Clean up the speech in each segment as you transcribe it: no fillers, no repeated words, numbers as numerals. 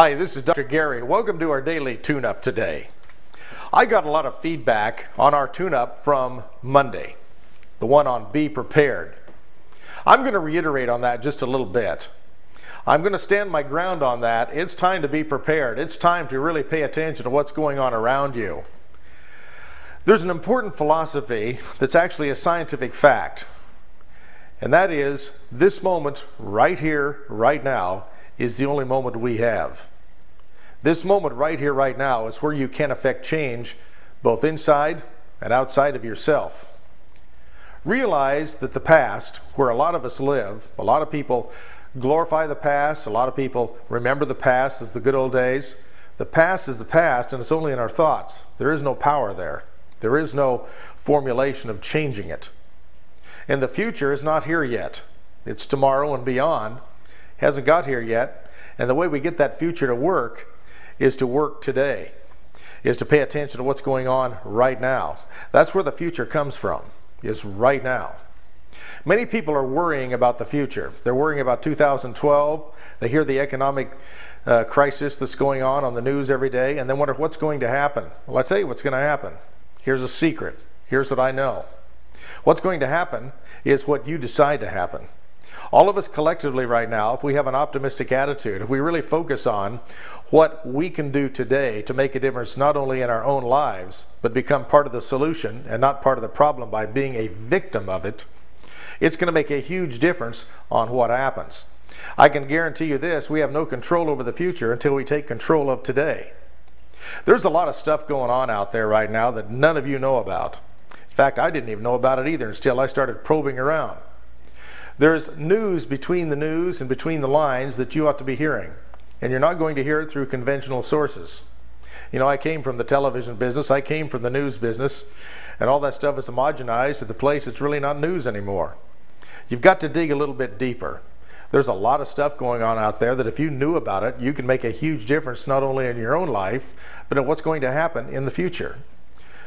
Hi, this is Dr. Gary. Welcome to our daily tune-up today. I got a lot of feedback on our tune-up from Monday, the one on Be Prepared. I'm going to reiterate on that just a little bit. I'm going to stand my ground on that. It's time to be prepared. It's time to really pay attention to what's going on around you. There's an important philosophy that's actually a scientific fact, and that is this moment right here, right now, is the only moment we have. This moment right here, right now is where you can affect change both inside and outside of yourself. Realize that the past, where a lot of us live, a lot of people glorify the past, a lot of people remember the past as the good old days. The past is the past, and it's only in our thoughts. There is no power there. There is no formulation of changing it. And the future is not here yet. It's tomorrow and beyond. Hasn't got here yet. And the way we get that future to work is to work today, is to pay attention to what's going on right now. That's where the future comes from, is right now. Many people are worrying about the future. They're worrying about 2012. They hear the economic crisis that's going on the news every day, and they wonder what's going to happen. Well, I'll tell you what's going to happen. Here's a secret. Here's what I know. What's going to happen is what you decide to happen. All of us collectively right now, if we have an optimistic attitude, if we really focus on what we can do today to make a difference not only in our own lives, but become part of the solution and not part of the problem by being a victim of it, it's going to make a huge difference on what happens. I can guarantee you this, we have no control over the future until we take control of today. There's a lot of stuff going on out there right now that none of you know about. In fact, I didn't even know about it either until I started probing around. There's news between the news and between the lines that you ought to be hearing, and you're not going to hear it through conventional sources. You know, I came from the television business, I came from the news business, and all that stuff is homogenized to the place it's really not news anymore. You've got to dig a little bit deeper. There's a lot of stuff going on out there that if you knew about it, you can make a huge difference not only in your own life, but in what's going to happen in the future.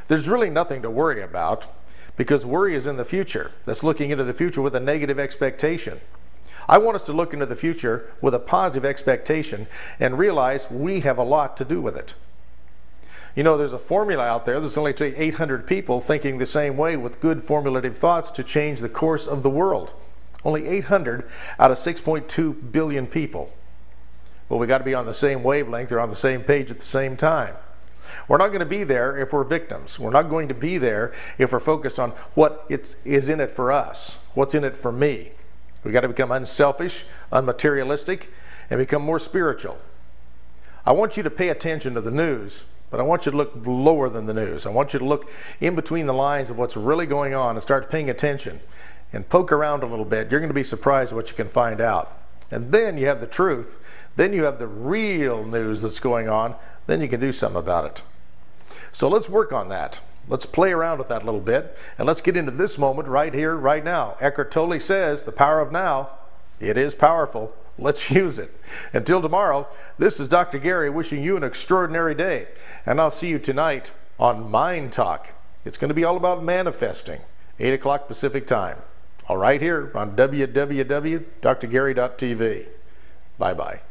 There's really nothing to worry about, because worry is in the future. That's looking into the future with a negative expectation. I want us to look into the future with a positive expectation and realize we have a lot to do with it. You know, there's a formula out there that's only 800 people thinking the same way with good formulative thoughts to change the course of the world. Only 800 out of 6.2 billion people. Well, we got to be on the same wavelength or on the same page at the same time. We're not going to be there if we're victims. We're not going to be there if we're focused on what is in it for us, what's in it for me. We've got to become unselfish, unmaterialistic, and become more spiritual. I want you to pay attention to the news, but I want you to look lower than the news. I want you to look in between the lines of what's really going on and start paying attention and poke around a little bit. You're going to be surprised what you can find out. And then you have the truth. Then you have the real news that's going on. Then you can do something about it. So let's work on that. Let's play around with that a little bit, and let's get into this moment right here, right now. Eckhart Tolle says, the power of now, it is powerful. Let's use it. Until tomorrow, this is Dr. Gary wishing you an extraordinary day, and I'll see you tonight on Mind Talk. It's going to be all about manifesting, 8 o'clock Pacific time. All right here on www.drgary.tv. Bye-bye.